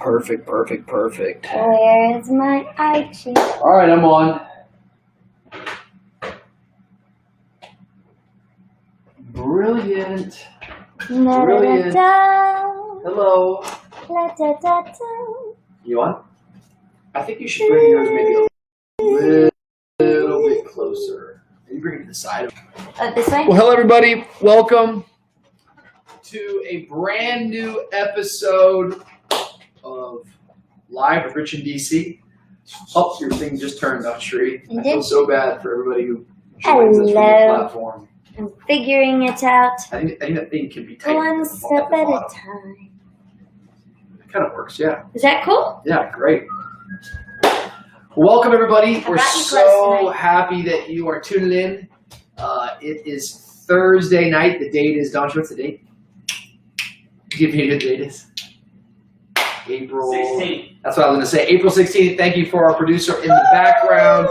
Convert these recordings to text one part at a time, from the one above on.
Perfect. Where's my Archie? All right, I'm on. Brilliant. Brilliant. Hello. You on? I think you should bring yours maybe a little bit closer. Maybe bring it to the side. This way? Well, hello, everybody. Welcome to a brand new episode of Live with Rich in DC. Oh, your thing just turned on, Sheree. I feel so bad for everybody who joins us from the platform. I'm figuring it out. I think that thing can be tightened One step at a time. It kind of works, yeah. Is that cool? Yeah, great. Welcome, everybody. We're so happy that you are tuning in. It is Thursday night. The date is, Dawn, what's the date? Give me what the date is. April 16th. That's what I was going to say. April 16th. Thank you for our producer in the background.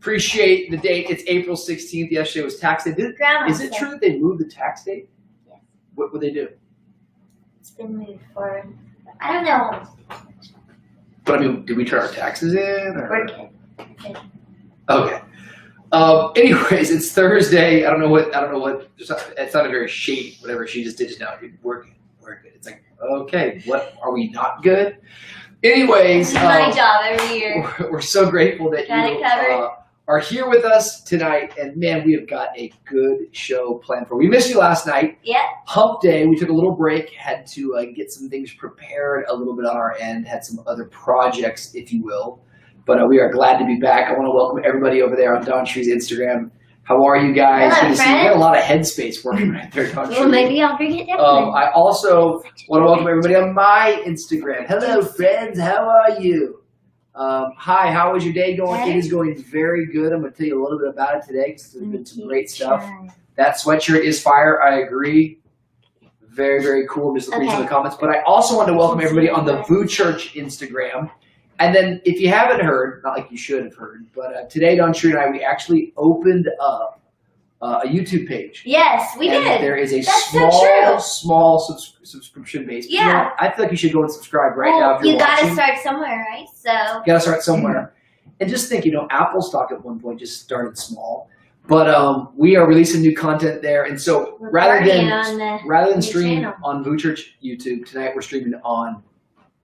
Appreciate the date. It's April 16th. Yesterday was tax day. Is it true that they moved the tax date? Yes. What would they do? It's been moved for, I don't know. But I mean, did we turn our taxes in? Or? We're good. Okay. Anyways, it's Thursday. I don't know what. It sounded very shady. Whatever she just did just now. We're good. It's like, okay, what are we not good? Anyways, this is my job every year. We're so grateful that you are here with us tonight, and man, we have got a good show planned for. We missed you last night. Yeah. Hump Day. We took a little break. Had to get some things prepared a little bit on our end. Had some other projects, if you will. But we are glad to be back. I want to welcome everybody over there on DawnCheré's Instagram. How are you guys? Hello, good to see you. We got a lot of headspace working right there, DawnCheré. Well, maybe I'll bring it down. I also want to welcome everybody on my Instagram. Hello, friends. How are you? Hi, how is your day going? It is going very good. I'm going to tell you a little bit about it today because there's been some great stuff. That sweatshirt is fire. I agree. Very, very cool. I'm just reading some of the comments. But I also want to welcome everybody on the VU Church Instagram. And then, if you haven't heard, not like you should have heard, but today, DawnCheré and I, we actually opened up a YouTube page. Yes, we did. There is a small subscription base. Yeah. You know, I feel like you should go and subscribe right now if you're watching. You got to start somewhere, right? So. You got to start somewhere. And just think, Apple stock at one point just started small. But we are releasing new content there. And so rather than stream on VU Church YouTube, tonight we're streaming on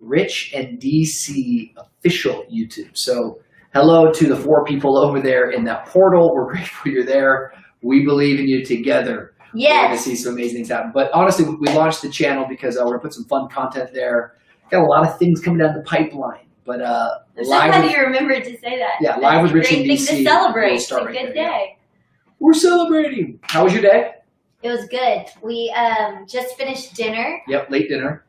Rich and DC official YouTube. So hello to the 4 people over there in that portal. We're grateful you're there. We believe in you together. Yes. We're going to see some amazing things happen. But honestly, we launched the channel because we're going to put some fun content there. Got a lot of things coming down the pipeline. But I'm so glad you remembered to say that. Yeah, Live with Rich and DC. Great thing to celebrate. It's a good day. We're celebrating. How was your day? It was good. We just finished dinner. Yep, late dinner.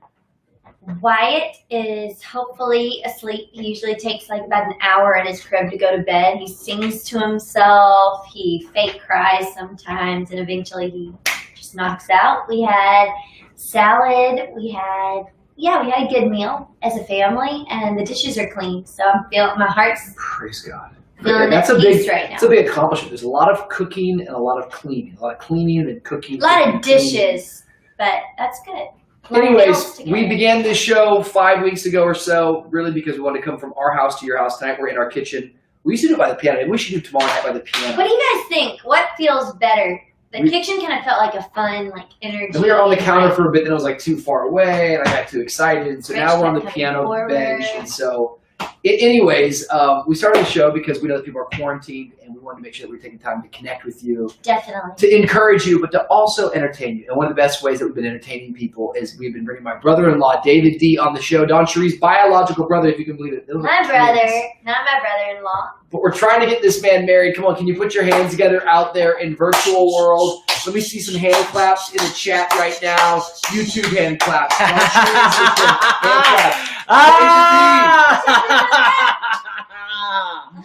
Wyatt is hopefully asleep. He usually takes like about an hour in his crib to go to bed. He sings to himself. He fake cries sometimes, and eventually he just knocks out. We had salad. We had a good meal as a family, and the dishes are clean. So I'm feeling my heart's praise God. That's a big right now. That's a big accomplishment. There's a lot of cooking and a lot of cleaning. A lot of cleaning and cooking. A lot of dishes, but that's good. Anyways, we began this show 5 weeks ago or so, really because we wanted to come from our house to your house. Tonight we're in our kitchen. We used to do it by the piano. Maybe we should do tomorrow night by the piano. What do you guys think? What feels better? The kitchen kind of felt like a fun, energy. And we were on the counter for a bit, then it was like too far away, and I got too excited. So now we're on the piano bench, and so. Anyways, we started the show because we know that people are quarantined, and we wanted to make sure that we were taking time to connect with you. Definitely. To encourage you, but to also entertain you. And one of the best ways that we've been entertaining people is we've been bringing my brother-in-law, David D., on the show. DawnCheré's biological brother, if you can believe it. My brother, not my brother-in-law. But we're trying to get this man married. Come on, can you put your hands together out there in virtual world? Let me see some hand claps in the chat right now. YouTube hand claps. Hand claps.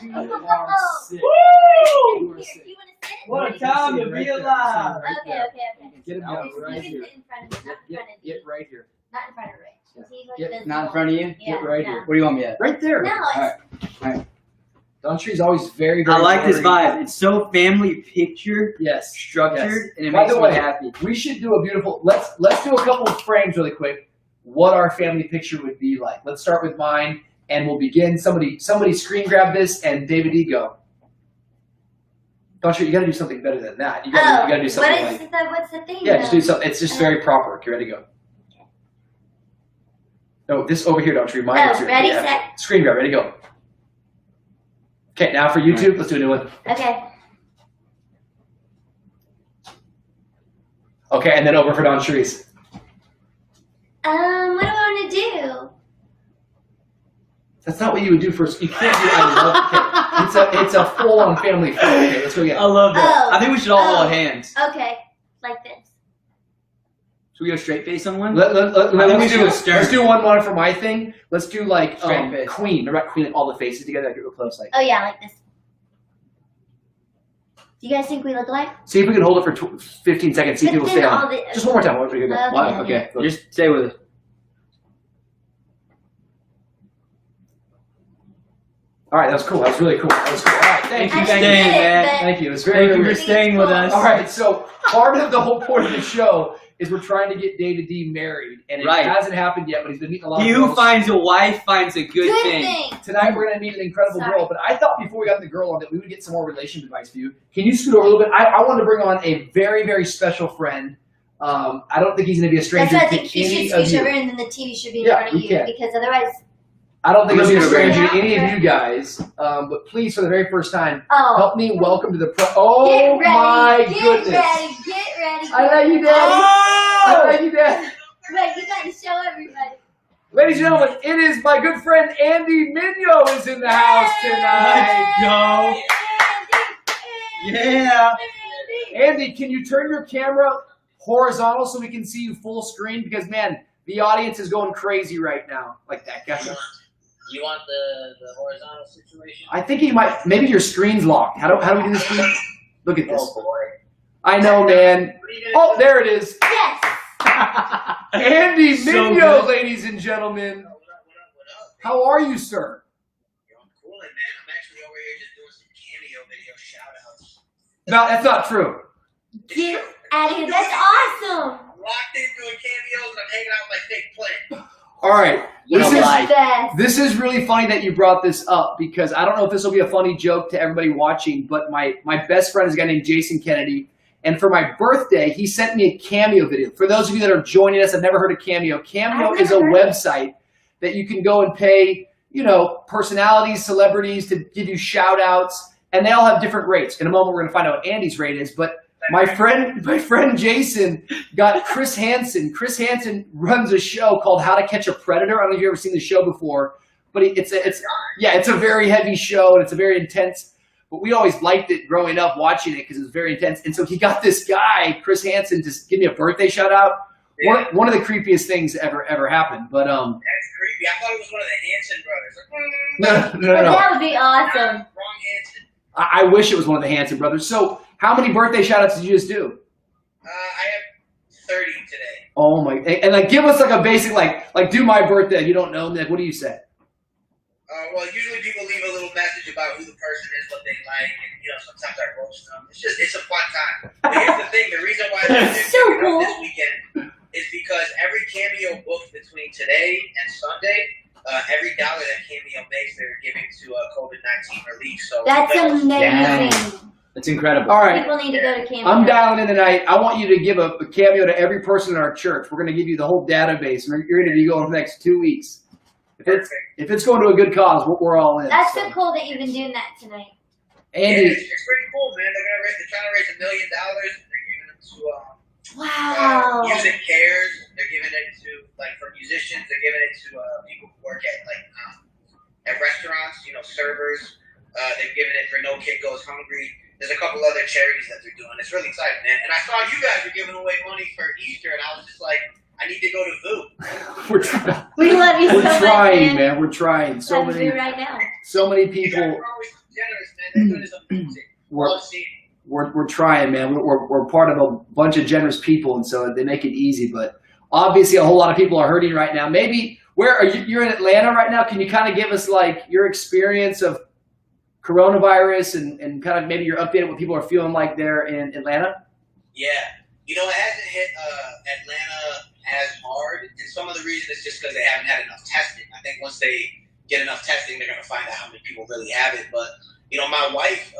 You are sick. You are sick. What a time to be alive. Okay. Get him down right here. Get right here. Not in front of Rich. Not in front of you? Yeah, Get right here. Where do you want me at? Right there. No, All right. DawnCheré's always very, very I like this worried. vibe. It's so family picture Yes. structured, and it By makes the me way, happy. we should do a beautiful. Let's do a couple of frames really quick. what our family picture would be like. Let's start with mine, and we'll begin. Somebody screen grab this, and David D, go. DawnCheré, you got to do something better than that. You got to do something What's the thing? Yeah, just do something. It's just very proper. Okay, ready, go. No, this over here, DawnCheré. Mine is ready, set. Screen grab, ready, go. Okay, now for YouTube, let's do a new one. Okay. Okay, and then over for DawnCheré's. What do I want to do? That's not what you would do first. You can't do I love it. It's a full-on family photo. Okay, let's go again. I love that. Oh. I think we should all hold hands. Okay, like this. Should we go straight face on one? Let's do one for my thing. Let's do like Straight face. Queen. Remember Queen, like, all the faces together, like real close, like. Oh yeah, like this. Do you guys think we look alike? See if we can hold it for 15 seconds. See if But people then stay on. all the- Just one more time. One, go. Okay. One, okay. Go. Just stay with us. All right, that was cool. That was really cool. That was cool. All right, thank you. I Thank did you. it, man. Thank you. It was very, Thank you very for staying with us. All right, so part of the whole point of the show is we're trying to get David D married, and it hasn't happened yet, but he's been meeting a lot of He girls. who finds a wife finds a good thing. Tonight we're going to meet an incredible girl, but I thought before we got the girl on that we would get some more relationship advice for you. Can you scoot over a little bit? I want to bring on a very, very special friend. I don't think he's going to be a stranger That's why I to think you any should of scooch you. over and then the TV should be in Yeah, front of we you can. because otherwise. I don't think he'll be a stranger to Yeah. any of you guys, but please, for the very first time, Oh. help me welcome to the Oh Get ready, my get goodness! Ready, get ready. I love you, Daddy. I love you, Daddy. Wait, you got to show everybody. Ladies and gentlemen, it is my good friend Andy Minyo is in the house tonight. Let's go. Yeah. Andy, can you turn your camera horizontal so we can see you full screen? Because man, the audience is going crazy right now. Like that guy. You want the horizontal situation? I think you might. Maybe your screen's locked. How do we do this? Screen? Look at this. Oh boy. I know, man. Oh, there it is. Yes. Andy So Minyo, good. ladies and gentlemen. What up? How are you, sir? Yo, I'm coolin', man. I'm actually over here just doing some cameo video shout-outs. No, that's not true. Get out of here. That's awesome. I'm locked in doing cameos and I'm hanging out with my fake plant. All right. You're This the is, best. this is really funny that you brought this up because I don't know if this will be a funny joke to everybody watching, but my best friend is a guy named Jason Kennedy. And for my birthday, he sent me a Cameo video. For those of you that are joining us, I've never heard of Cameo. Cameo I've is a never heard of it. website that you can go and pay, you know, personalities, celebrities to give you shout outs. And they all have different rates. In a moment, we're going to find out what Andy's rate is. But my friend Jason got Chris Hansen. Chris Hansen runs a show called How to Catch a Predator. I don't know if you've ever seen the show before, but it's a very heavy show and it's a very intense. But we always liked it growing up watching it because it was very intense. And so he got this guy, Chris Hansen, to give me a birthday shout out. Yeah. One of the creepiest things ever happened. But That's creepy. I thought it was one of the Hanson brothers. Like, no. That would be awesome. wrong Hanson. I wish it was one of the Hansen brothers. So how many birthday shout outs did you just do? I have 30 today. Oh my! And like, give us like a basic like do my birthday. You don't know me. Like, what do you say? Well, usually people leave a little message about who the person is, what they like, and sometimes I roast them. It's a fun time. But here's the thing: the reason why they're So doing cool. this weekend is because every cameo booked between today and Sunday, every dollar that cameo makes, they're giving to COVID-19 relief. So That's Dang. amazing. That's incredible. All right, People need to go to camp. I'm dialing in tonight. I want you to give a cameo to every person in our church. We're going to give you the whole database. You're going to be going for the next 2 weeks. If it's going to a good cause, we're all in. That's so. so cool that you've been doing that tonight. Andy, it's pretty cool, man. They're trying to raise $1 million. They're giving it to Wow. Music Cares. They're giving it to for musicians. They're giving it to people who work at restaurants. Servers. They've given it for No Kid Goes Hungry. There's a couple other charities that they're doing. It's really exciting, man. And I saw you guys were giving away money for Easter, and I was just like, I need to go to VOO. we're trying. We love you so We're much, trying, man. man. We're trying. So Love many, you right now. so many You guys people. are always generous, man. They're doing this amazing. Love seeing it. We're trying, man. We're part of a bunch of generous people, and so they make it easy. But obviously, a whole lot of people are hurting right now. Maybe where are you? You're in Atlanta right now. Can you kind of give us your experience of coronavirus and kind of maybe you're updated what people are feeling like there in Atlanta? Yeah. It hasn't hit Atlanta as hard. And so some of the reason is just because they haven't had enough testing. I think once they get enough testing, they're going to find out how many people really have it. But, my wife,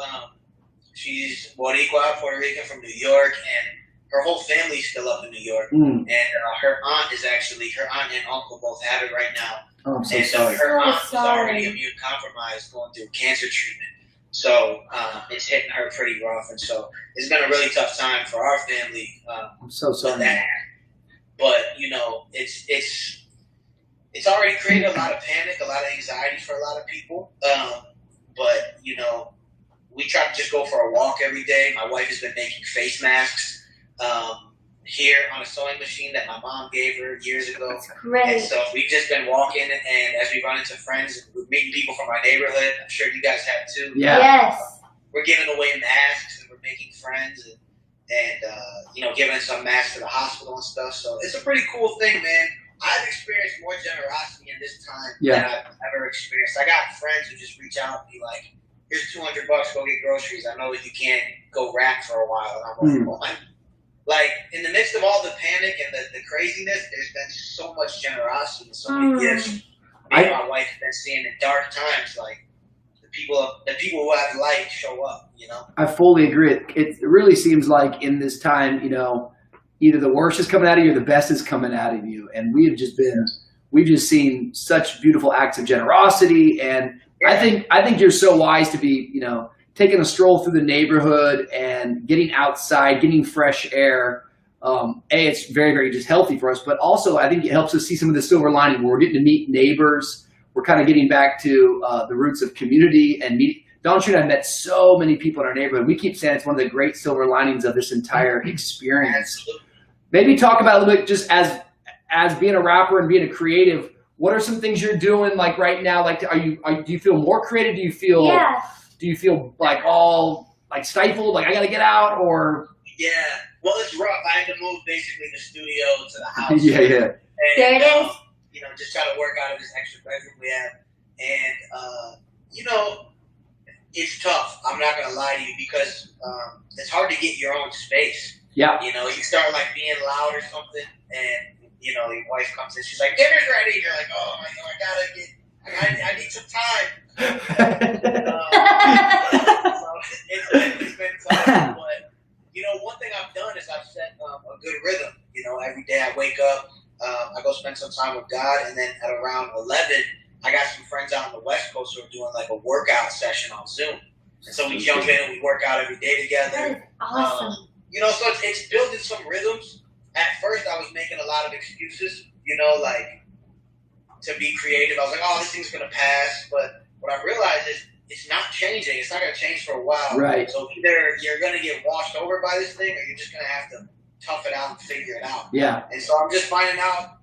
she's Boricua, Puerto Rican from New York, and her whole family's still up in New York. And her aunt and uncle both have it right now. Oh, I'm so and sorry. her aunt was already immune compromised going through cancer treatment. So it's hitting her pretty rough. And so it's been a really tough time for our family. I'm so sorry. That. But, it's already created a lot of panic, a lot of anxiety for a lot of people. But, we try to just go for a walk every day. My wife has been making face masks here on a sewing machine that my mom gave her years ago. That's great. And so we've just been walking, and as we run into friends, we're meeting people from our neighborhood. I'm sure you guys have too. Yeah. Yes. We're giving away masks, and we're making friends, and giving some masks to the hospital and stuff. So it's a pretty cool thing, man. I've experienced more generosity in this time than I've ever experienced. I got friends who just reach out and be like, here's $200, go get groceries. I know that you can't go rap for a while. And I'm like, in the midst of all the panic and the craziness, there's been so much generosity and so many gifts. Me and my wife have been seeing in dark times, like, the people who have light show up, I fully agree. It really seems like in this time, either the worst is coming out of you or the best is coming out of you. And we've just seen such beautiful acts of generosity. And I think you're so wise to be, taking a stroll through the neighborhood and getting outside, getting fresh air. It's very, very just healthy for us, but also I think it helps us see some of the silver lining where we're getting to meet neighbors. We're kind of getting back to the roots of community and meeting. DawnCheré and I met so many people in our neighborhood. We keep saying it's one of the great silver linings of this entire experience. Maybe talk about a little bit just as being a rapper and being a creative. What are some things you're doing like right now? Like, do you feel more creative? Do you feel like all like stifled? Like I got to get out or? Yeah. Well, it's rough. I had to move basically the studio to the house. Yeah. And, there it is. Just try to work out of this extra bedroom we have. And, it's tough. I'm not going to lie to you because it's hard to get your own space. Yeah. You start like being loud or something and, your wife comes in, she's like, dinner's ready. And you're like, oh my God, I need some time. So it's been tough. But, one thing I've done is I've set a good rhythm. Every day I wake up, I go spend some time with God. And then at around 11, I got some friends out on the West Coast who are doing like a workout session on Zoom. And so we jump in and we work out every day together. That is awesome. So it's building some rhythms. At first, I was making a lot of excuses, like to be creative. I was like, oh, this thing's going to pass. But what I realized is it's not changing. It's not going to change for a while. Right. So either you're going to get washed over by this thing or you're just going to have to tough it out and figure it out. Yeah. And so I'm just finding out,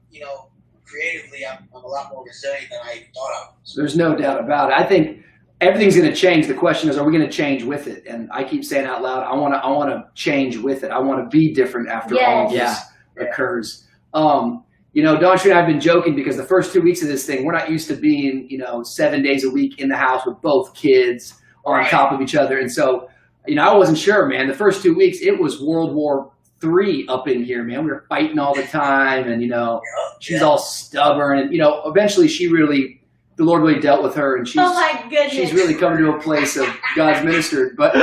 creatively, I'm a lot more resilient than I even thought I was. There's no doubt about it. I think everything's going to change. The question is, are we going to change with it? And I keep saying out loud, I want to change with it. I want to be different after all of this occurs. DawnCheré and I have been joking because the first 2 weeks of this thing, we're not used to being, 7 days a week in the house with both kids on top of each other. And so, I wasn't sure, man. The first 2 weeks, it was World War III up in here, man. We were fighting all the time, and she's all stubborn, and eventually the Lord really dealt with her, and she's oh my goodness, she's really coming to a place of God's ministered. But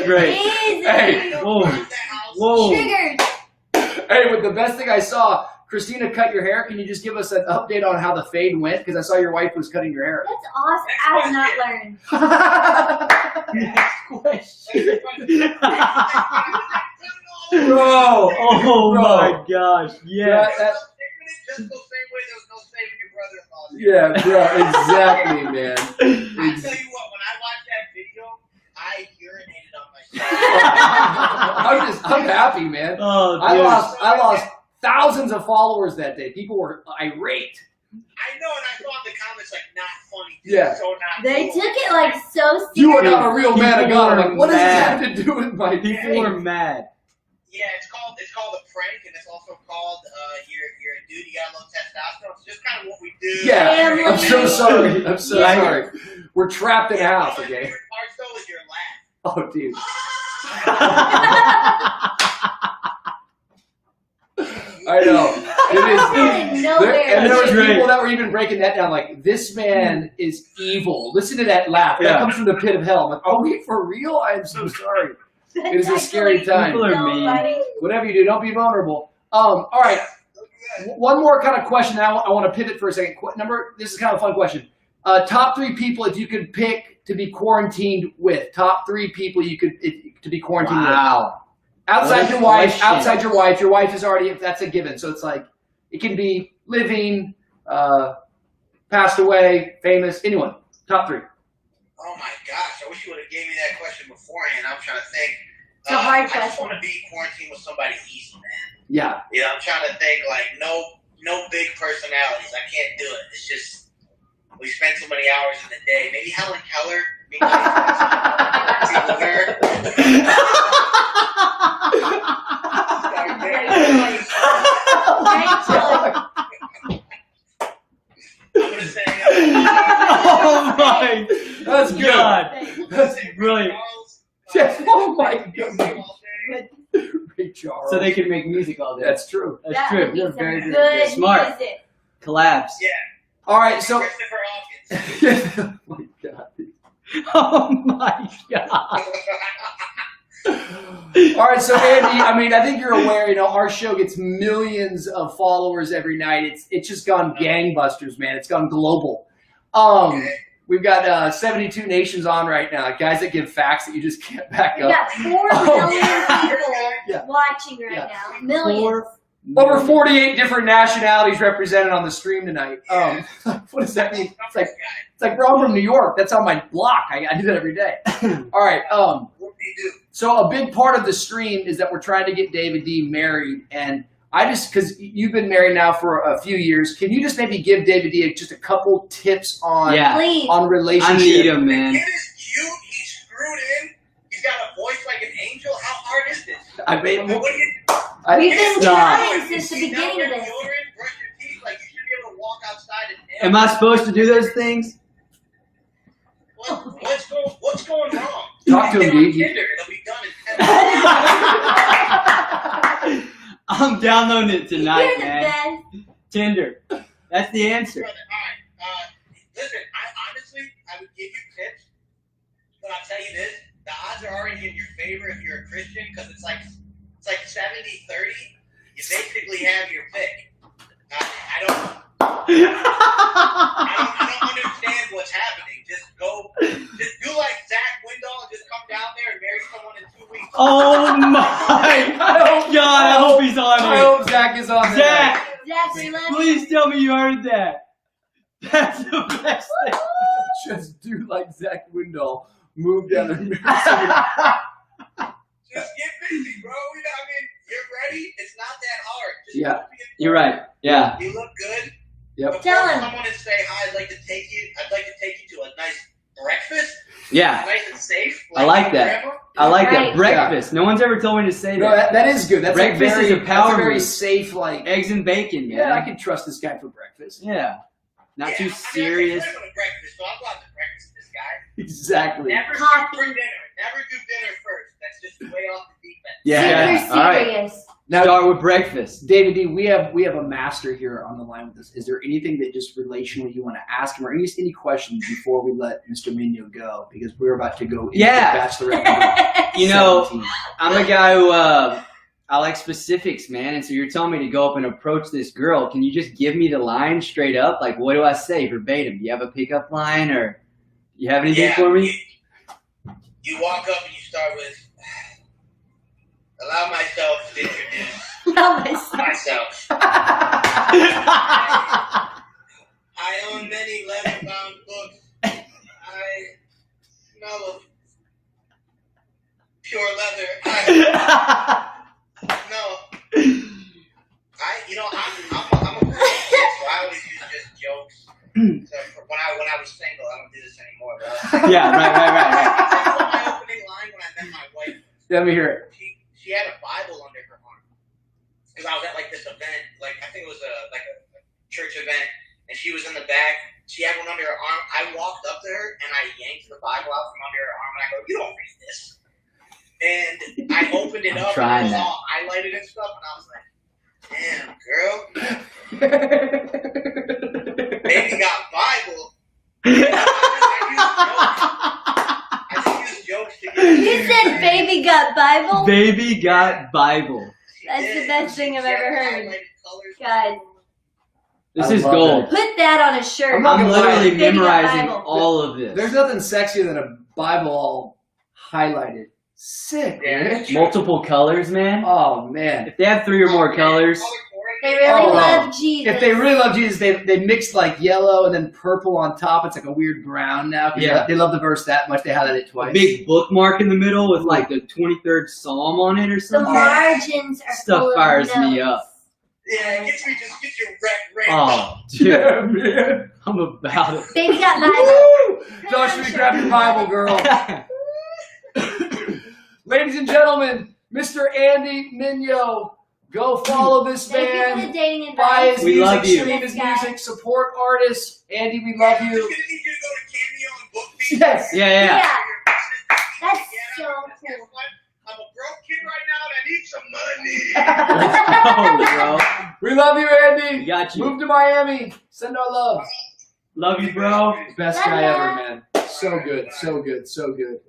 Great. Hey, whoa. Triggered. Hey, but the best thing I saw, Christina cut your hair. Can you just give us an update on how the fade went? Because I saw your wife was cutting your hair. That's awesome. I have not learned. Next question. Bro, Oh my gosh. Yeah, Yes. Just the same way there was no saving your brother-in-law. yeah, bro, exactly, man. I tell you what, when I watched that video, I urinated on myself. I'm happy, man. Oh, I dude. lost thousands of followers that day. People were irate. I know, and I saw in the comments, like, not funny. Yeah. So not They cool. took it like so serious. You are not a real man of God. I'm like, what does this Mad. have to do with my People are mad. Yeah, it's called a prank, and it's also called you're a dude, you got a little testosterone. It's just kind of what we do. Yeah, Family. I'm so sorry. I'm so Yeah. sorry. We're trapped in a house, My okay? favorite part, though, is your laugh. Oh, dude. I know. It is. Going nowhere. And there was That's great. people that were even breaking that down. Like, this man is evil. Listen to that laugh. That Yeah. comes from the pit of hell. I'm like, are we for real? I am so sorry. It is a scary time. People are mean. Whatever you do, don't be vulnerable. All right. One more kind of question. I want to pivot for a second. This is kind of a fun question. Top 3 people if you could pick to be quarantined with. Top 3 people you could to be quarantined with. Wow. Outside What a your wife. question. Outside your wife. Your wife is already. That's a given. So it's like it can be living, passed away, famous, anyone. Top 3. Oh my gosh! I wish you would have gave me that question beforehand. I'm trying to think. It's a hard I just question. want to be quarantined with somebody easy, man. Yeah. You know, I'm trying to think like no big personalities. I can't do it. It's just we spend so many hours in the day. Maybe Helen Keller. Be nice. I'm gonna say. Oh my That's good. God. That's brilliant. Yes. Oh my God. Ray Charles. So they can make music all day. That's true. That's That true. would be You're some very good good. Smart. music. Collabs. Yeah. All right. So. Christopher Hawkins. Oh my God. Oh my God. All right, so Andy, I mean, I think you're aware, you know, our show gets millions of followers every night. It's just gone gangbusters, man. It's gone global. We've got 72 nations on right now, guys that give facts that you just can't back We up. got 4 million people Yeah. watching right now. Millions. Over 48 different nationalities represented on the stream tonight. What does that mean? It's like, bro, I'm from New York. That's on my block. I do that every day. All right. What do you do? So a big part of the stream is that we're trying to get David D married, and because you've been married now for a few years, can you just maybe give David D just a couple tips on Please. on relationship? I need him, man. The kid is cute. He's screwed in. He's got a voice like an angel. How hard is this? I made him. Like, what do you? We've been Stop. trying since the beginning of this. Deodorant, brush your teeth. Like you should be able to walk outside and. Am I supposed to do those things? What's going wrong? Talk to him, Get on D. Tinder. It'll be done in 10 minutes. I'm downloading it tonight, You're the man. best. Tinder. That's the answer. Brother, all right. Listen, I would give you tips, but I'll tell you this: the odds are already in your favor if you're a Christian, because it's like 70-30. You basically have your pick. I don't understand what's happening. Just do like Zach Windall and just come down there and marry someone in 2 weeks. Oh my God! I hope he's on I here. hope Zach is on there. Zach, Zach, we love you. please tell me you heard that. That's the best thing. Just do like Zach Windall. Move down there and marry someone. Just get busy, bro. You know, I mean, you're ready. It's not that hard. Just Yeah. don't be a- You're right. Yeah. You look good. Yep. Before Tell him. someone and say hi, I'd like to take you to a nice breakfast. Yeah. Nice and safe. I like your that. grandma. I like Right. that. Breakfast. No one's ever told me to say No, that. that is good. That's Breakfast a very, is a power that's a very move. safe, like, Eggs and bacon, man. yeah, I can trust this guy for breakfast. Yeah. Not Yeah, too I mean, serious. I can go to breakfast, so I'll go out to breakfast with this guy. Exactly. Never Coffee. for dinner. Never do dinner first. That's just way off the deep end. Yeah. Super All right. serious. Now, Start with breakfast. David D, we have a master here on the line with us. Is there anything that just relationally you want to ask him, or any questions before we let Mr. Mino go? Because we're about to go into Yeah. Bachelorette number You know, 17. I'm a guy who I like specifics, man. And so you're telling me to go up and approach this girl. Can you just give me the line straight up? Like, what do I say verbatim? Do you have a pickup line, or you have anything for me? You walk up and you start with, allow myself to introduce Love myself. myself. I own many leather-bound books. I smell of pure leather. I'm a pretty kid, so I always use just jokes. So when I was single, I don't do this anymore, bro. Yeah, right. That's what my opening line when I met my wife. Let me hear it. She had a Bible under her arm because I was at like this event, like I think it was a church event, and she was in the back. She had one under her arm. I walked up to her and I yanked the Bible out from under her arm and I go, "You don't read this." And I opened it I'm up trying and it was that. all highlighted and stuff, and I was like, "Damn, Baby got Bible. I just use jokes to get You said baby got Bible? Baby got Bible. That's the best thing I've ever heard. Guys, This I is love gold. put that on a shirt. I'm not I'm gonna lie, literally Baby got memorizing Bible. all of this. There's nothing sexier than a Bible all highlighted. Sick, Yeah, man. Multiple colors, man. Oh, man. If they have 3 or more colors, They really Oh, love Jesus. If they really love Jesus, they mixed like yellow and then purple on top. It's like a weird brown now. 'Cause Yeah. They love the verse that much. They highlight it a twice. big bookmark in the middle with like the 23rd Psalm on it or the something. margins are Stuff full fires of me notes. up. Yeah, get your red Oh, dude, Yeah, man. I'm about it. Baby got Bible. Woo! Put it Josh, on a should we shirt. grab your Bible, girl? Ladies and gentlemen, Mr. Andy Minyo. Go follow this Thank you for the man. dating Buy advice. his We music, love you. stream his This guy. music, support artists. Andy, we love I'm you. just gonna need you to go to Cameo and book me. Yes. Yeah. Yeah. That's Yeah, so guess cool. what? I'm a broke kid right now and I need some money. Let's go, bro. We love you, Andy. We got you. Move to Miami. Send our love. Love you, bro. Best Love guy ya. ever, man. So good, so good, so good.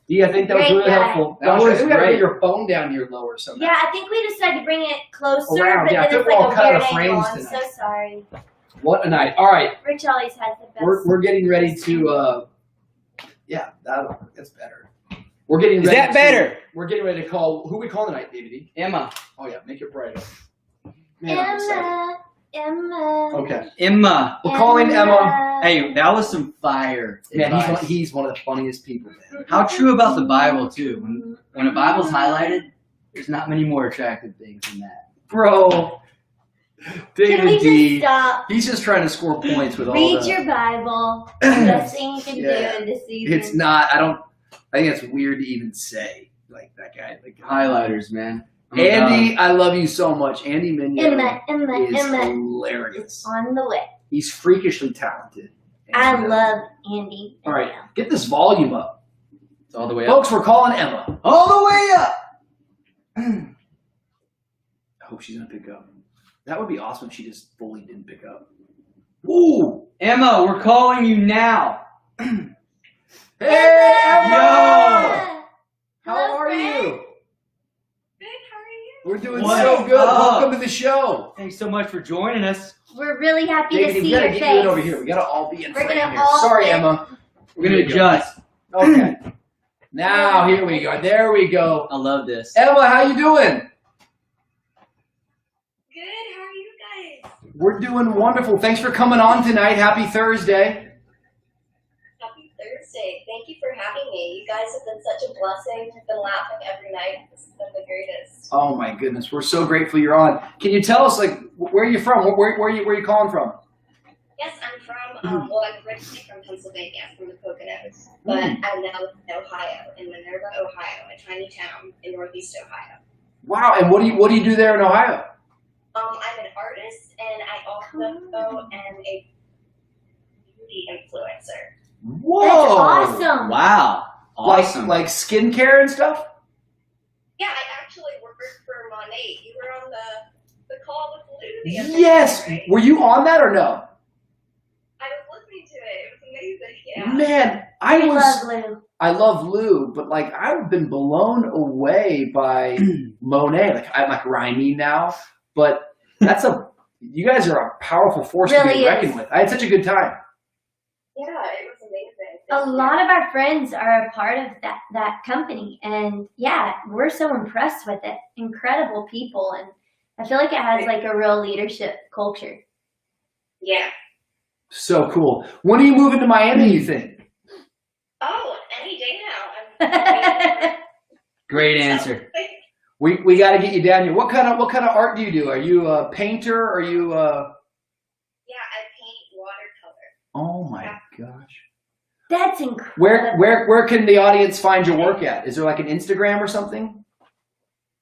Dee, I think that was Great really guy. helpful. That was I think we gotta great. get your phone down here lower somehow. Yeah, I think we decided to bring it closer, Around, but yeah, I then think it's we're all like a cut out weird of angle. frames I'm so tonight. sorry. What a night. All right, Rich always has the best. we're getting ready to. Yeah, that's better. We're getting Is ready. that better? We're getting ready to call. Who we call tonight, David? Emma. Oh yeah, make it brighter. Man, I'm excited. Emma. Okay, Emma. we're calling Emma. Hey, that was some fire. Man, advice. he's one of the funniest people, man. How true about the Bible too. When a Bible's highlighted, there's not many more attractive things than that. Bro, Can we David just D. stop? He's just trying to score points with all Read the. your Bible. Best thing you can Yeah. do in this season. It's not. I think it's weird to even say like that guy. Like Highlighters, man. I'm Andy, I love you so much. Andy Minyo Emma, is Emma. hilarious. On the way. He's freakishly talented. I And, love Andy. All right, get this volume up, It's all the way up. folks. We're calling Emma. All the way up. I hope she's gonna pick up. That would be awesome if she just fully didn't pick up. Ooh, Emma, we're calling you now. hey Emma, how Hello, are friend. you? Good, how are you? We're doing What so good. up? Welcome to the show. Thanks so much for joining us. We're really happy David, to we see gotta your get face. you in over here. We gotta all be in We're frame gonna here. all Sorry, fit. Emma. We're gonna Here we go. adjust. Okay. Now here we go. There we go. I love this. Emma, how you doing? Good, how are you guys? We're doing wonderful. Thanks for coming on tonight. Happy Thursday. Happy Thursday. Thank you for having me. You guys have been such a blessing. I've been laughing every night. This has been the greatest. Oh my goodness, we're so grateful you're on. Can you tell us, like, where are you from? Where are you calling from? Yes, I'm from, well, I'm originally from Pennsylvania, from the Poconos, but I'm now in Ohio, in Minerva, Ohio, a tiny town in northeast Ohio. Wow, and what do you do there in Ohio? I'm an artist, and I also am a beauty influencer. Whoa! That's awesome. Wow. Awesome. Like skincare and stuff? Yeah, I actually worked for Monet. You were on the call with Lou the other Yes. day, right? Were you on that or no? I was listening to it. It was amazing. Yeah. Man, We love Lou. I love Lou, but like I've been blown away by Monet. Like I'm like rhyming now, but you guys are a powerful force to Really be reckoned is. with. I had such a good time. Yeah, it was amazing. A lot of our friends are a part of that company, and yeah, we're so impressed with it. Incredible people, and I feel like it has like a real leadership culture. Yeah. So cool. When are you moving to Miami, you think? Oh, any day now. I'm Great answer. We got to get you down here. What kind of art do you do? Are you a painter? Are you Yeah, I paint watercolor. Oh my gosh. That's incredible. Where can the audience find your work at? Is there like an Instagram or something?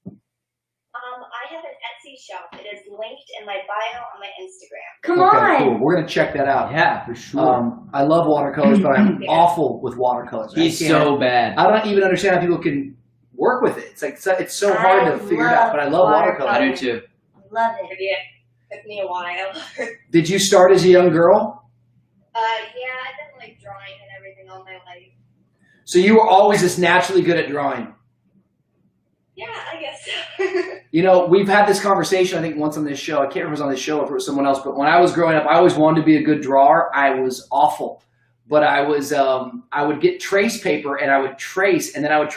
I have an Etsy shop. It is linked in my bio on my Instagram. Come Okay, on. cool. We're gonna check that out. Yeah, for sure. I love watercolors, but I'm awful with watercolors. He's so bad. I don't even understand how people can work with it. It's like it's so hard to figure it out. But I love watercolors. I do too. Love it. Yeah. took me a while. Did you start as a young girl? Yeah, I've been like drawing and everything all my life. So you were always just naturally good at drawing? Yeah, I guess so. You know, we've had this conversation, I think, once on this show. I can't remember if it was on this show or if it was someone else, but when I was growing up, I always wanted to be a good drawer. I was awful. But I would get trace paper and I would trace, and then I would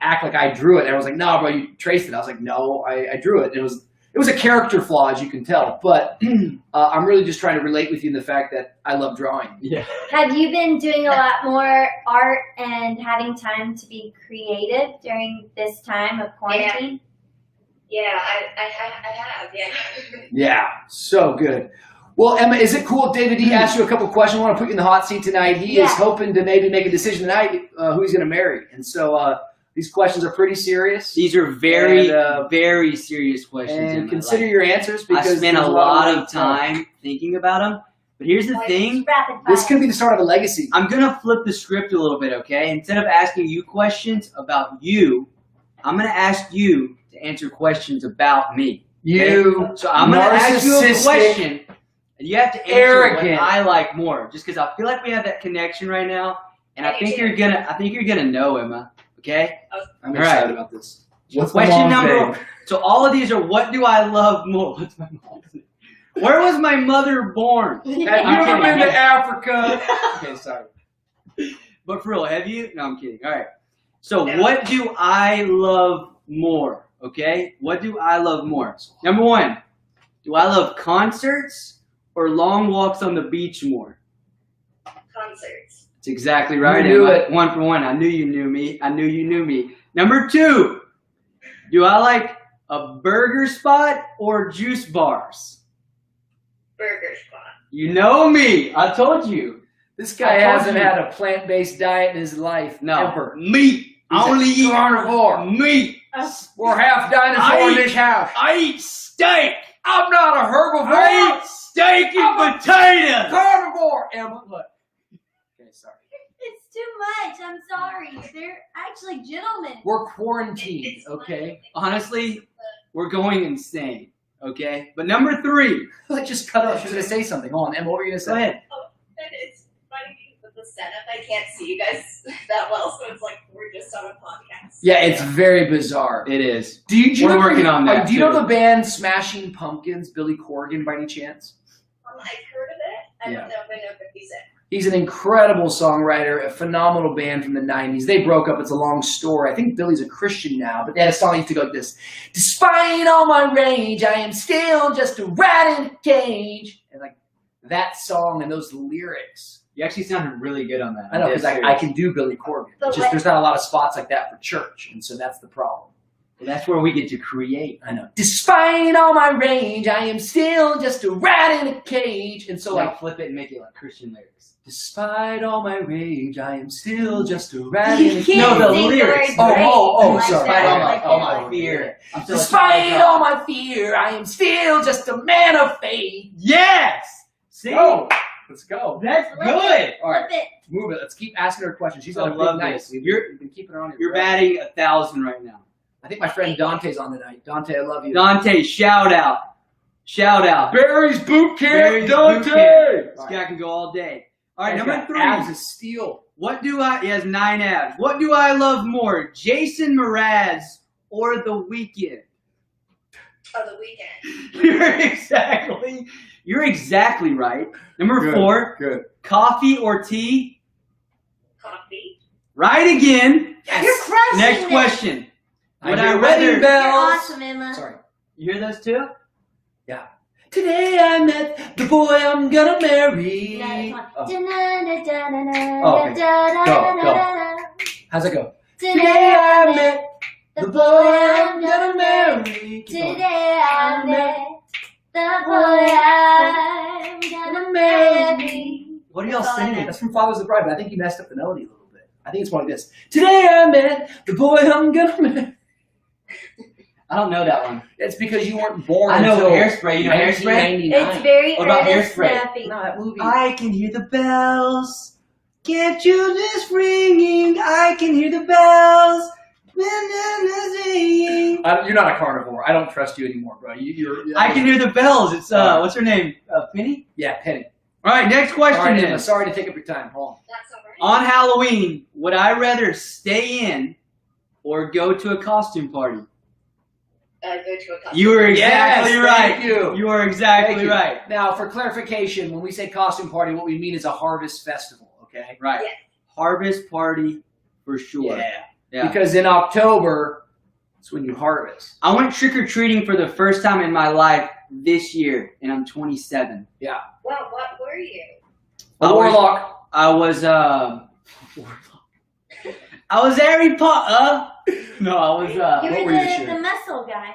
act like I drew it. And I was like, no, bro, you traced it. I was like, no, I drew it. And it was a character flaw, as you can tell. But I'm really just trying to relate with you in the fact that I love drawing. Yeah. Have you been doing a lot more art and having time to be creative during this time of quarantine? Yeah, I have, yeah. Yeah, so good. Well, Emma, is it cool if David D asked you a couple questions? I want to put you in the hot seat tonight. He is hoping to maybe make a decision tonight who he's going to marry. And so these questions are pretty serious. These are very, very serious questions. And Emma. consider your answers because I spent there's a lot of time thinking about them. But here's the thing. Rapid fire. This could be the start of a legacy. I'm going to flip the script a little bit, okay? Instead of asking you questions about you, I'm going to ask you to answer questions about me. You, So I'm going to ask you a narcissistic, question. And you have to answer arrogant. what I like more, just because I feel like we have that connection right now, and I think you're gonna know, Emma. Okay. I'm All excited right. about this. So What's the question mom's number. name? So all of these are what do I love more? What's my mom's name? Where was my mother born? Have you ever been to Africa? Okay, sorry. But for real, have you? No, I'm kidding. All right. So what do I love more? Okay. What do I love more? Number one, do I love concerts or long walks on the beach more? Concerts. That's exactly right. You knew Emma. it. 1 for 1. I knew you knew me. I knew you knew me. Number two, do I like a burger spot or juice bars? Burger spot. You know me. I told you. This guy I told hasn't you. had a plant-based diet in his life No. ever. Meat. I only He's a eat carnivore. meat. We're half dinosaur in I- this house. I eat steak. I'm not a herbivore. I eat steak and potatoes. Carnivore. Emma, look. Okay, sorry. It's too much. I'm sorry. They're actually gentlemen. We're quarantined, okay? Honestly, we're going insane. Okay. But number three. Let's just cut off. She's going to say something. Hold on, Emma, what were you going to say? Go ahead. And it's funny with the setup. I can't see you guys that well, so it's like we're just on a podcast. Yeah, it's very bizarre. It is. Do you We're know working on that, Do you know too. the band Smashing Pumpkins, Billy Corgan, by any chance? I've heard of it. I Yeah. don't know if I know 50 Cent. He's an incredible songwriter, a phenomenal band from the 90s. They broke up. It's a long story. I think Billy's a Christian now, but they had a song that used to go like this. Despite all my rage, I am still just a rat in a cage. And like that song and those lyrics. You actually sounded really good on that. I know, because I'm dead I serious. can do Billy Corgan. But It's just there's not a lot of spots like that for church, and so that's the problem. Well, that's where we get to create. I know. Despite all my rage, I am still just a rat in a cage. And so So like, like flip it and make it like Christian lyrics. despite all my rage, I am still just a rat in a You cage. can't No, the sing lyrics. the word Oh, like sorry. that, Oh, like oh, that. my fear. I'm still Despite all my fear, I am still just a man of faith. Yes. See. Oh, let's go. That's Flip good. All right, Flip it. move it. Let's keep asking her questions. She's I on a love big night. this. We've been keeping her on here. You're forever. batting 1,000 right now. I think my friend Dante's on tonight. Dante, I love you. Dante, shout out. Shout out. Barry's Boot Camp, Barry's Dante. Boot Camp. This All guy can go all day. All right, Guy's number got 3. abs of steel. What do I? He has 9 abs. What do I love more, Jason Mraz or The Weeknd? Oh, the weekend. You're exactly right. Number Good, 4, Good. coffee or tea? Coffee. Right again. You're crushing Next it. question. Would I hear rather? wedding You're bells. awesome, Emma. Sorry. You hear those too? Yeah. Today I met the boy I'm gonna marry. No, it's one. Oh. Da-na-na-na-na-na, Oh, okay. da-da-da-da-da-da. How's it go? Today Today I I met the boy I'm gonna marry. Keep going. Today I met the boy I'm gonna marry. What are y'all That's all I singing? know. That's from Father's the Bride, but I think you messed up the melody a little bit. I think it's one of this. Today I met the boy I'm gonna marry. I don't know that one. It's because you weren't born I know until Hairspray. You know Hairspray? 1999. It's very What about early Hairspray? snappy. No, that movie. I can hear the bells. Can't you just ringing? I can hear the bells. You're not a carnivore. I don't trust you anymore, bro. I can hear the bells. It's what's her name? Penny? Yeah, Penny. All right, next question All right, is Emma, sorry to take up your time. Hold on. That's all right. on Halloween, would I rather stay in or go to a costume party? Go to a costume. You were exactly Yes, right. thank you. You are exactly Thank you. right. Now, for clarification, when we say costume party, what we mean is a harvest festival, okay? Right. Yeah. Harvest party for sure. Yeah. Because in October, it's when you harvest. I went trick-or-treating for the first time in my life this year, and I'm 27. Well, what were you? A warlock. I was Harry Potter. No, I was You what were were you this year? the muscle guy,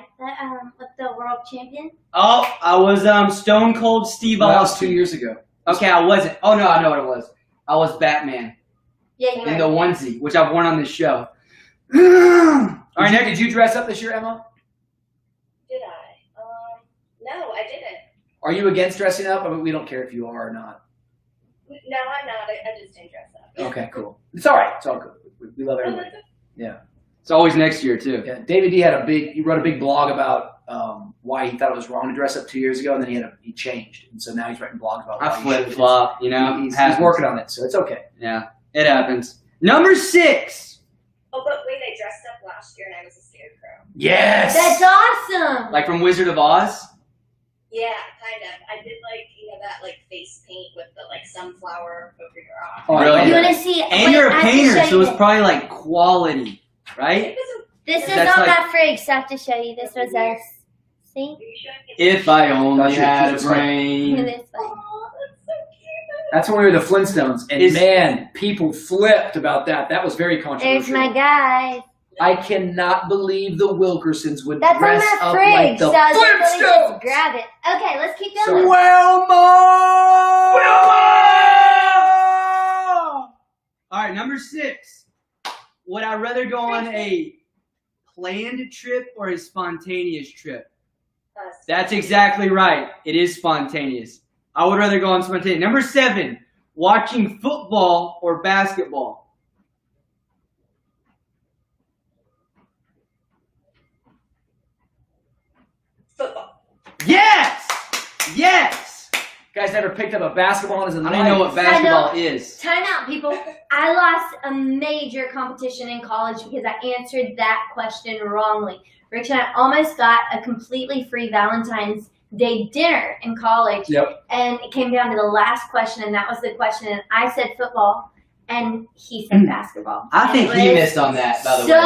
with the world champion. Oh, I was Stone Cold Steve That was Austin. 2 years ago. Okay, I wasn't. Oh no, I know what it was. I was Batman Yeah, you in were. the onesie, which I've worn on this show. All right, next. Did you dress up this year, Emma? Did I? No, I didn't. Are you against dressing up? I mean, we don't care if you are or not. No, I'm not. I just didn't dress up. Okay, cool. It's all right. It's all good. We love everybody. It's always next year too. Yeah, David D he wrote a big blog about why he thought it was wrong to dress up 2 years ago, and then he changed, and so now he's writing blogs about. I why he flip should. flop, you know. He's Happens. working on it, so it's okay. Yeah, it happens. Number 6. Oh, but wait, I dressed up last year and I was a scarecrow. Yes. That's awesome. Like from Wizard of Oz. Yeah, kind of. I did that face paint with the sunflower over your eye. Oh, I Really? love You that. want to see? And wait, you're I a have to painter, show so you it's this. probably like quality, right? It was This is That's on like- my frig, so I have to show you. This was us. See? If I only That's your had a cute side. brain. This one. Oh, that's so cute. That's when we were the Flintstones, and Is- man, people flipped about that. That was very There's controversial. my guy. I cannot believe the Wilkersons would That's on dress my up frig, like the so I was able to Flintstones. just grab it. Okay, let's keep Sorry. going. All right, number 6. Would I rather go on a planned trip or a spontaneous trip? That's exactly right. It is spontaneous. I would rather go on spontaneous. Number 7. Watching football or basketball? Football. Yes! Yes! Guys never picked up a basketball in his I life. don't even know what basketball is. Time out, people. I lost a major competition in college because I answered that question wrongly. Rich and I almost got a completely free Valentine's Day dinner in college. Yep. And it came down to the last question, and that was the question. And I said football, and he said basketball. I And think it he was missed on that, by the so way.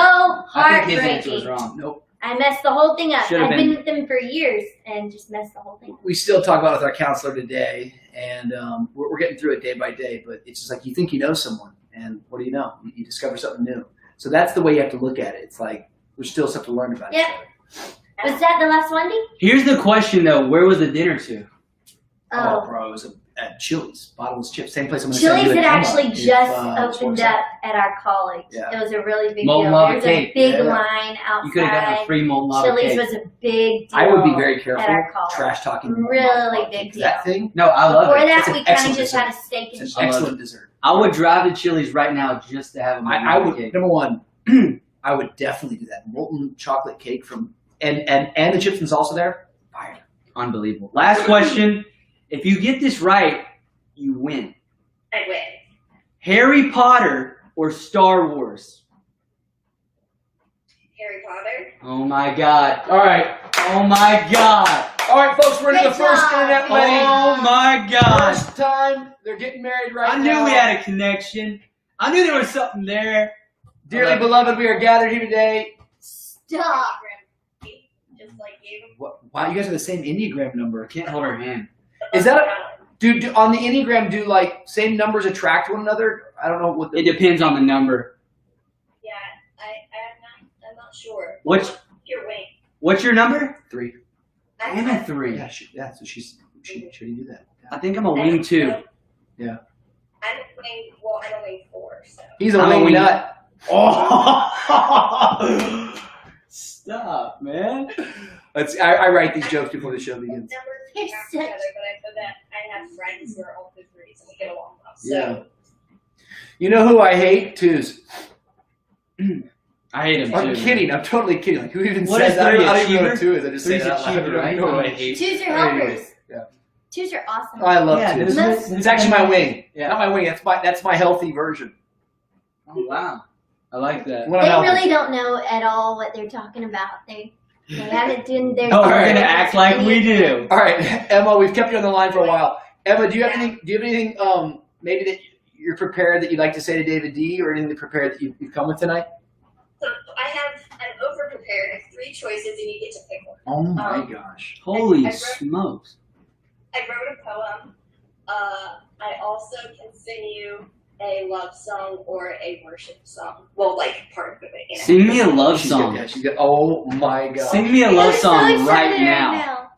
I think his answer heartbreaking. was wrong. Nope. I messed the whole thing up. Should've I've been been. with them for years and just messed the whole thing up. We still talk about it with our counselor today, and we're getting through it day by day. But it's just like you think you know someone, and what do you know? You discover something new. So that's the way you have to look at it. It's like there's still stuff to learn about Yep. each other. Was that the last Wendy? Here's the question, though. Where was the dinner to? Oh, bro, it was at Chili's, bottomless chips, same place I'm going to send Chili's you had at Emma actually if, just this opened works up out. at our college. Yeah. It was a really big Molten deal. lava There was cake. a big Yeah. line You could have gotten a outside. free molten lava Chili's cake. was a big deal. I would be very careful. at our college. Trash talking. Really big That deal. thing. No, I love Before it. that, It's an we kind of excellent just dessert. had a steak and It's cheese. an I love excellent dessert. I would drive to Chili's right now just to have a molten I lava would cake. number one. I would definitely do that. Molten chocolate cake from and the chips and salsa there. Fire. Unbelievable. Last question. If you get this right, you win. I win. Harry Potter or Star Wars? Harry Potter. Oh my God. All right. Oh my God. All right, folks. We're into the Good first job. internet wedding. Oh my God. First time they're getting married right I now. knew we had a connection. I knew there was something there. Dearly beloved, we are gathered here today. Stop. Just gave him. Wow, you guys are the same Enneagram number. I can't hold her hand. Is that do on the Enneagram? Do same numbers attract one another? I don't know what. It depends on the number. Yeah, I'm not sure. What's Your wing. your number? 3. I am a 3. So she should do that. I think I'm a wing 2. Yeah. I'm a wing. Well, I'm a wing 4. So. He's a I'm a wing wing- nut. Oh! Stop, man. I write these jokes before the show begins. Numbers You're attract such- each other, but I know that I have friends who are also 3s and we get along well. So. Yeah. You know who I hate? Twos. I hate him I'm too. kidding. I'm totally kidding. Like, who even What says is that? three I don't even know what achiever? 2 is. I just say Three's that out loud. achiever, right? No No, I way. hate. Twos are Anyways, helpers. yeah. Twos are awesome. Oh, I love Yeah, twos. there's- It's actually my wing. Yeah. Not my wing. That's my healthy version. Oh wow, I like that. When I'm They healthy. really don't know at all what they're talking about. They haven't done their. Oh, we're Alright. gonna act like we do. All right, Emma, we've kept you on the line for a while. Emma, do you have anything? Do you have anything? Maybe that you're prepared that you'd like to say to David D, or anything prepared that you've come with tonight? So I'm over prepared. I have 3 choices and you get to pick one. Oh my gosh! Holy I wrote- smokes! I wrote a poem. I also can sing you a love song or a worship song. Well, like part of it, you know. Sing me a love She's song. good. Yeah, she's good. Oh my god! Sing me a I'm love so song excited right now.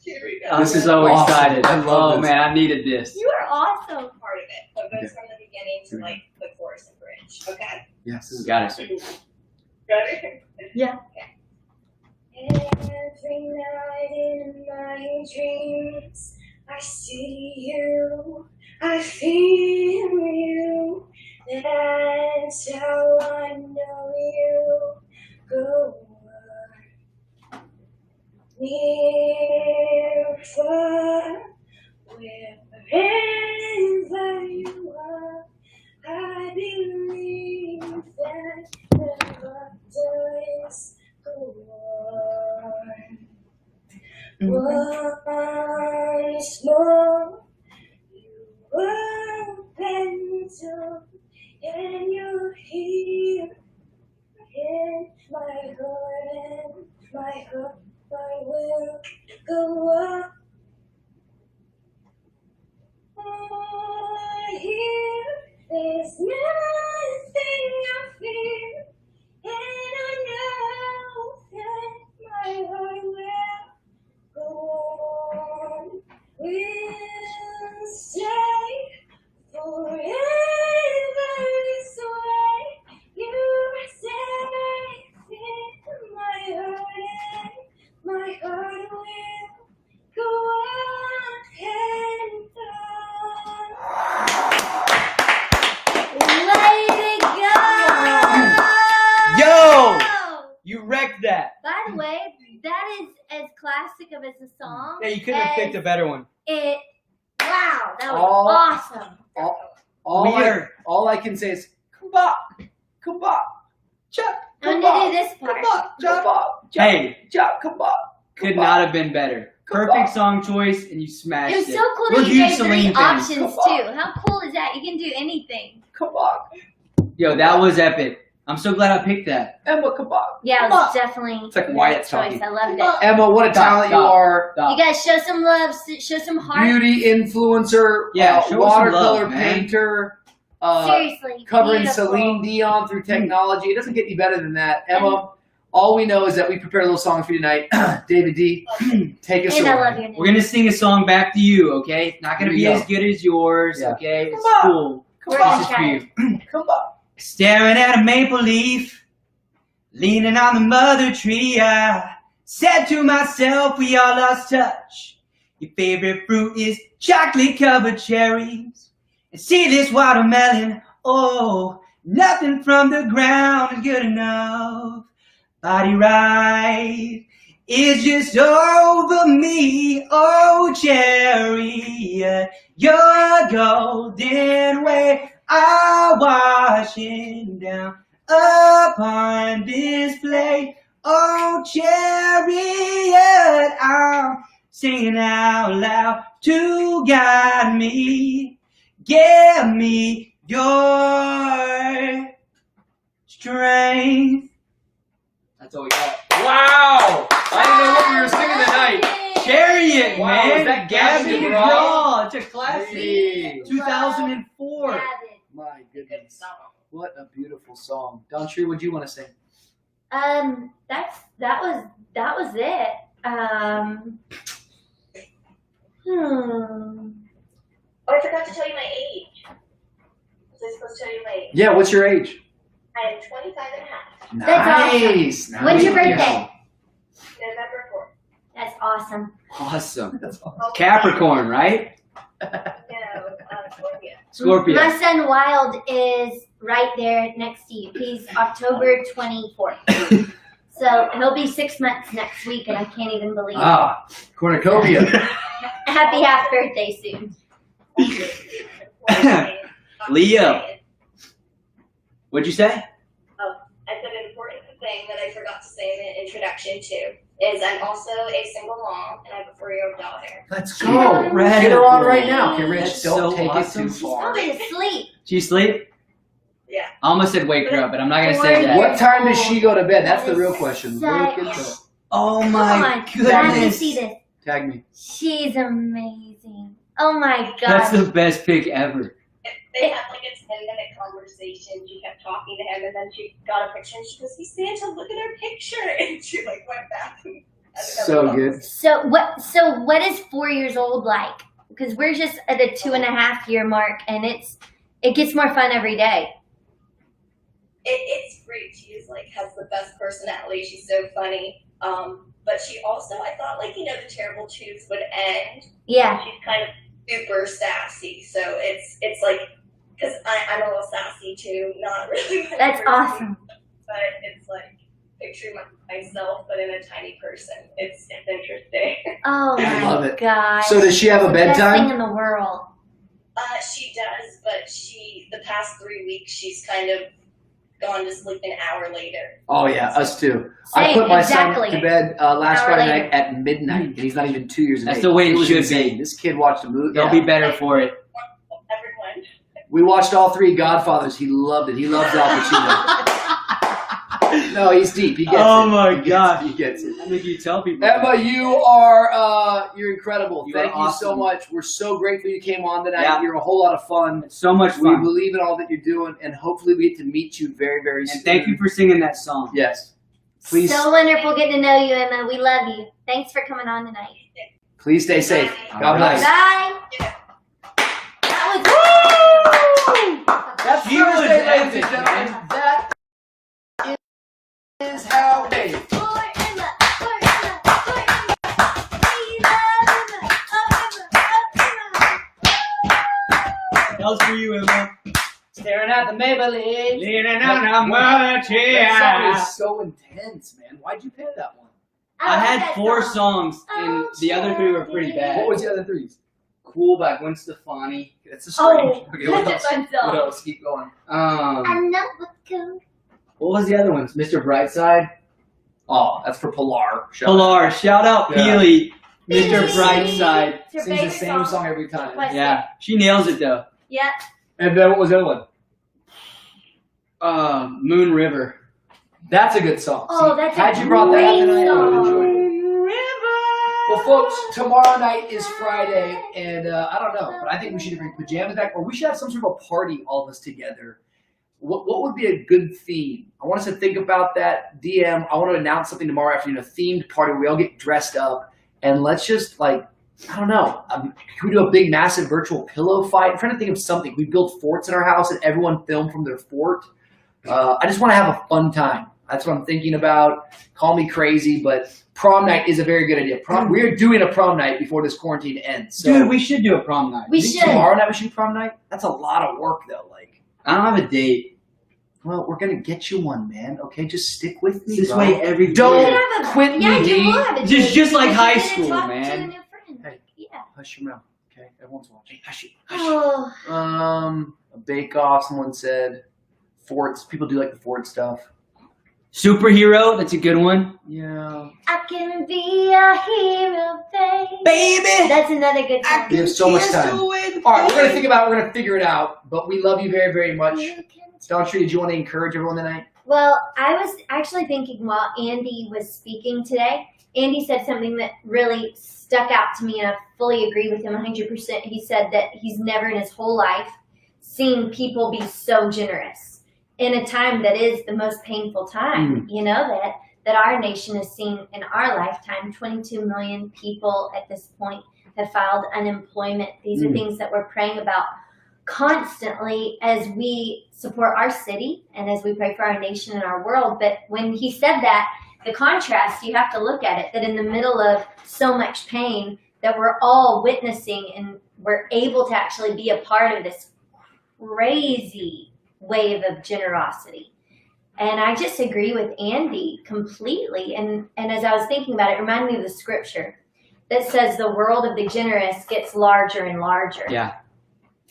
Here we go. I'm so Awesome. excited. I love Oh this. man, I needed this. You are awesome. Part of it. So it goes from the beginning to like the chorus and bridge. Okay. Yes, this is Got it. Ready? Yeah. Every night in my dreams, I see you, I feel you. That's how I know you. Go on. Near, far, wherever you are, I believe that the love does go on. Once more, you open the door, and you're here in my heart, and my heart I will go on. Here, there's nothing I fear, and I know that my heart will go on. We'll stay forever this way. You're safe in my heart, and my heart will go on and on. Way to go! Yo! You wrecked that. By the way, that is as classic of as a song. Yeah, you couldn't have picked a better one. It. Wow, that was All- awesome. All I can say is kumbak, kumbak, chop, I'm gonna do this part. Hey, chop, kumbak. could not have been better. Perfect song choice, and you smashed It it. was so cool We're that you gave huge 3 Celine fans. options too. How cool is that? You can do anything. Kumbak, Yo, that was epic. I'm so glad I picked that. Emma, kumbak. Yeah, it was definitely It's like a Wyatt's choice. talking. I loved it. Emma, what a talent you are. You guys show some love, show some heart. Beauty influencer, Yeah, show us some watercolor love, man. painter, Seriously, covering beautiful. Celine Dion through technology. It doesn't get any better than that. Emma, all we know is that we prepared a little song for you tonight. David D, take us And away. I love your name. We're gonna sing a song back to you, okay? It's not gonna Here be we go. as good as yours, Yeah. okay? It's Come on. cool. We're This gonna is for try you. it. Kumbak. Staring at a maple leaf, leaning on the mother tree, I said to myself, we all lost touch. Your favorite fruit is chocolate-covered cherries and seedless watermelon. Oh, nothing from the ground is good enough. Body right is just over me. Oh, cherry, your golden way are washing down upon display. Oh, chariot, I'm singing out loud to guide me. Give me your strength. That's all we got. Wow! I didn't know what we were singing tonight. Chariot, Wow, man. is that Gabby Gabby McGraw. McGraw? It's a classic. Hey. 2004. Gavin. My goodness. What a beautiful song. DawnCheré, what do you want to sing? That was it. Oh, I forgot to tell you my age. Was I supposed to tell you my age? Yeah, what's your age? I am 25 and a half. That's Nice. When's your Nice. birthday? November 4th. That's awesome. Awesome. That's awesome. Oh, Capricorn, right? No, Scorpio. Scorpio. My son Wild is right there next to you. He's October 24th. So he'll be 6 months next week, and I can't even believe it. Ah, cornucopia. Happy half birthday soon. Leo. What'd you say? I said an important thing that I forgot to say in the introduction too is I'm also a single mom and I have a 4-year-old daughter. Let's go. Get her on right now. Okay, Rich, That's don't so take awesome. it too far. Probably asleep. She sleep? Yeah. I almost said wake her up, but I'm not gonna say that. What time does she go to bed? That's the real question. Look at that. Oh Oh my my God, you goodness. see this? Tag me. She's amazing. Oh my God. That's the best pick ever. They had like a 10-minute conversation. She kept talking to him and then she got a picture and she goes, "Hey Santa, look at her picture." And she like went back and So good. So what is 4 years old like? Because we're just at the 2.5-year mark, and it gets more fun every day. It's great. She is like has the best personality. She's so funny. But she also, I thought, like, the terrible twos would end. Yeah. She's kind of super sassy. So it's like, because I'm a little sassy too, not really. my That's person, awesome. But it's like picturing myself, but in a tiny person. It's interesting. Oh I love my it. God. So does she have a It's the best bedtime? thing in the world. She does, but the past 3 weeks, she's kind of gone to sleep an hour later. Oh yeah, us too. I Same, put my exactly. son to bed last Hour Friday later. night at midnight, and he's not even 2 years of age. That's the way it was should insane. be. This kid watched a movie. They'll be better for it. Everyone. We watched all 3 Godfathers. He loved it. He loves Al Pacino. No, he's deep. He gets it. Oh my He gets God. it. He gets it. I mean, you tell people. Emma, you are you're incredible. You Thank are you so awesome. much. We're so grateful you came on tonight. Yeah. You're a whole lot of fun. So much We fun. believe in all that you're doing, and hopefully we get to meet you very, very soon. And thank you for singing that song. Yes. Please, So wonderful getting to know you, Emma. We love you. Thanks for coming on tonight. please stay safe. All God right. bless. Bye. That was That's She was Thursday, ladies and epic, gentlemen. man. That is how they. For Emma, for Emma, for Emma. We love Emma. Oh, Emma, That was for you, Emma. Staring at the Maybelline. Leaning on a That song chair. is so intense, man. Why'd you pick that one? I love had that 4 song. songs, and the other 3 were pretty bad. What was the other 3s? Cool by Gwen Stefani. It's a strange. Oh, Okay, what that's else? a fun song. What else? Keep going. Another go. What was the other ones? Mr. Brightside? Oh, that's for Pilar. Shout out. Pilar. Shout out Yeah. Peely. Mr. Peely. Brightside. It's your Sings the favorite same song every time. What? Yeah, she nails it though. Yep. And then what was the other one? Moon River. That's a good song. Oh, See, that's a had you brought that up great tonight, I would have song. enjoyed it. Well, folks, tomorrow night is Friday, and I don't know, but I think we should bring pajamas back, or we should have some sort of a party, all of us together. What would be a good theme? I want us to think about that. DM, I want to announce something tomorrow afternoon, a themed party where we all get dressed up, and let's just, like, I don't know, can we do a big, massive virtual pillow fight? I'm trying to think of something. We build forts in our house, and everyone film from their fort. I just want to have a fun time. That's what I'm thinking about. Call me crazy, but prom night is a very good idea. We're doing a prom night before this quarantine ends. So Dude, we should do a prom night. We you think should. tomorrow night we should do prom night? That's a lot of work, though. Like, I don't have a date. well, we're gonna get you one, man. Okay, just stick with me. This bro. way every Don't year. have a, quit yeah, me, you D. will have a Just like Because high you're gonna school, talk man. To a new friend. Hey. Yeah. Hush your mouth. Okay, everyone's watching. Hush it. Hush. Oh, A bake-off. Someone said forts. People do like the fort stuff. Superhero, that's a good one. Yeah. I can be a hero, babe. Baby! That's another good song. We have so much time. All right, we're gonna think about it. We're gonna figure it out. But we love you very, very much. DawnCheré, did you want to encourage everyone tonight? Well, I was actually thinking while Andy was speaking today, Andy said something that really stuck out to me, and I fully agree with him 100%. He said that he's never in his whole life seen people be so generous in a time that is the most painful time, you know, that our nation has seen in our lifetime. 22 million people at this point have filed unemployment. These are things that we're praying about constantly as we support our city and as we pray for our nation and our world. But when he said that, the contrast, you have to look at it, that in the middle of so much pain that we're all witnessing and we're able to actually be a part of this crazy wave of generosity. And I just agree with Andy completely. And as I was thinking about it, it reminded me of the scripture that says the world of the generous gets larger and larger. Yeah.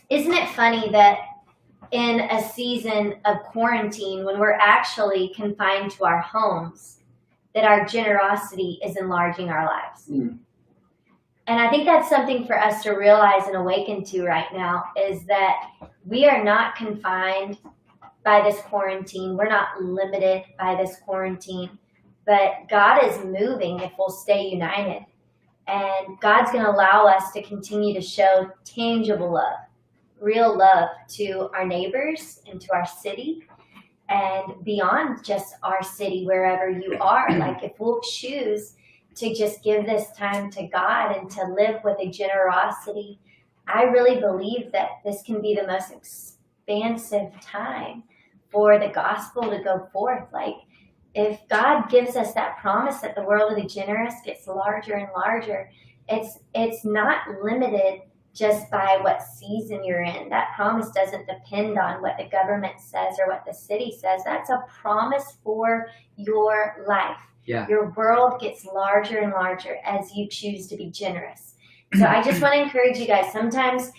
Isn't it funny that in a season of quarantine, when we're actually confined to our homes, that our generosity is enlarging our lives? Mm. And I think that's something for us to realize and awaken to right now, is that we are not confined by this quarantine. We're not limited by this quarantine, but God is moving if we'll stay united. And God's going to allow us to continue to show tangible love, real love to our neighbors and to our city and beyond just our city, wherever you are. Like if we'll choose to just give this time to God and to live with a generosity, I really believe that this can be the most expansive time for the gospel to go forth. Like if God gives us that promise that the world of the generous gets larger and larger, it's not limited just by what season you're in. That promise doesn't depend on what the government says or what the city says. That's a promise for your life. Yeah. Your world gets larger and larger as you choose to be generous. So I just want to encourage you guys. Sometimes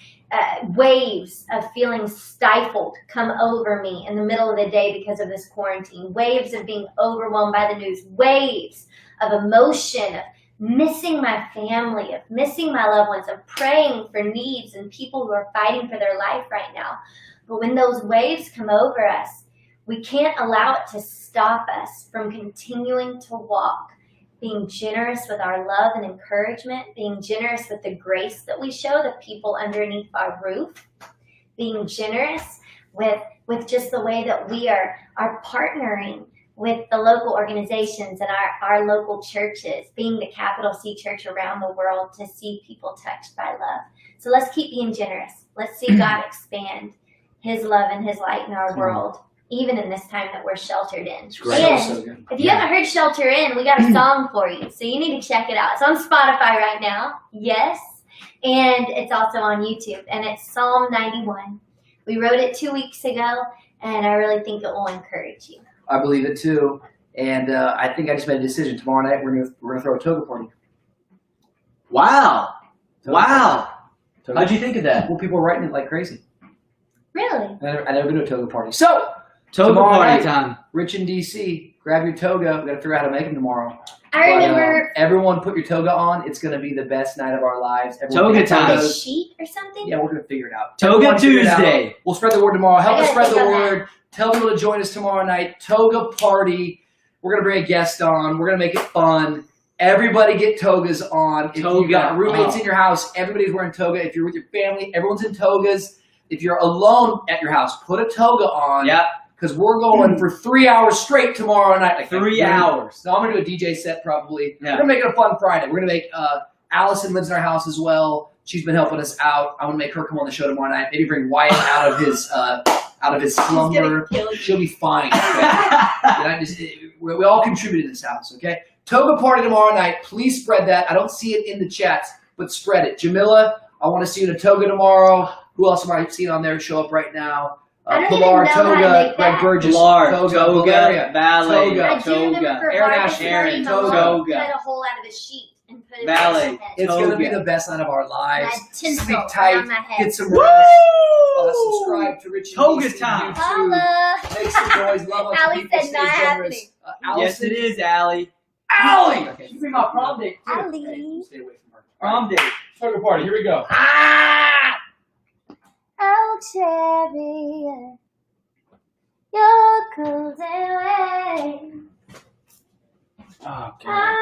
waves of feeling stifled come over me in the middle of the day because of this quarantine. Waves of being overwhelmed by the news. Waves of emotion, of missing my family, of missing my loved ones, of praying for needs and people who are fighting for their life right now. But when those waves come over us, we can't allow it to stop us from continuing to walk, being generous with our love and encouragement, being generous with the grace that we show the people underneath our roof, being generous with just the way that we are partnering with the local organizations and our local churches, being the capital C church around the world to see people touched by love. So let's keep being generous. Let's see God expand his love and his light in our world, even in this time that we're sheltered in. And if you haven't heard Shelter In, we got a song for you. So you need to check it out. It's on Spotify right now. Yes. And it's also on YouTube. And it's Psalm 91. We wrote it 2 weeks ago, and I really think it will encourage you. I believe it too. And I think I just made a decision. Tomorrow night we're gonna throw a toga party. Wow. Wow. Toga. How'd you think of that? Well, people are writing it like crazy. Really? I never been to a toga party. So Toga tomorrow party night, time. Rich in DC, grab your toga. We got to figure out how to make them tomorrow. I remember. Everyone put your toga on. It's going to be the best night of our lives. Toga time. A sheet or something? Yeah, we're going to figure it out. Toga Everyone figure it out. Tuesday. We'll spread the word tomorrow. Help us spread the think of word. Tell people to join us tomorrow night. Toga party. We're going to bring a guest on. We're going to make it fun. Everybody get togas on. If Toga you've got roommates on. in your house, everybody's wearing toga. If you're with your family, everyone's in togas. If you're alone at your house, put a toga on. Yep. Because we're going for 3 hours straight tomorrow night. Like 3 hours. So I'm going to do a DJ set probably. Yeah. We're going to make it a fun Friday. We're going to make, Allison lives in our house as well. She's been helping us out. I'm going to make her come on the show tomorrow night. Maybe bring Wyatt out of his slumber. She'll be fine. Okay? We all contribute in this house, okay? Toga party tomorrow night. Please spread that. I don't see it in the chats, but spread it. Jamila, I want to see you in a toga tomorrow. Who else am I seeing on there show up right now? I don't Pilar, even know how to Toga, make Greg that. Burgess, Toga, Valeria, Ballet, Toga. I do remember Toga, for Aaron Barbara's Ashley, party, Aaron, my mom Toga. cut a hole out of the sheet and put it Ballet. on my head. It's going to be Toga. the best night of our I lives. had tinsel Sleep around tight, my head. get some rest. Subscribe to Rich and Toga DC time. YouTube. Holla. Make some noise. Love on some Allie people. said Stay not generous. happening. Yes, it is, Allie. Allie! Okay, you bring my prom date too. Allie. Okay, stay away from her. Prom date. Toga party. Here we go. Oh, Cherry, you're cruising away. Oh, God.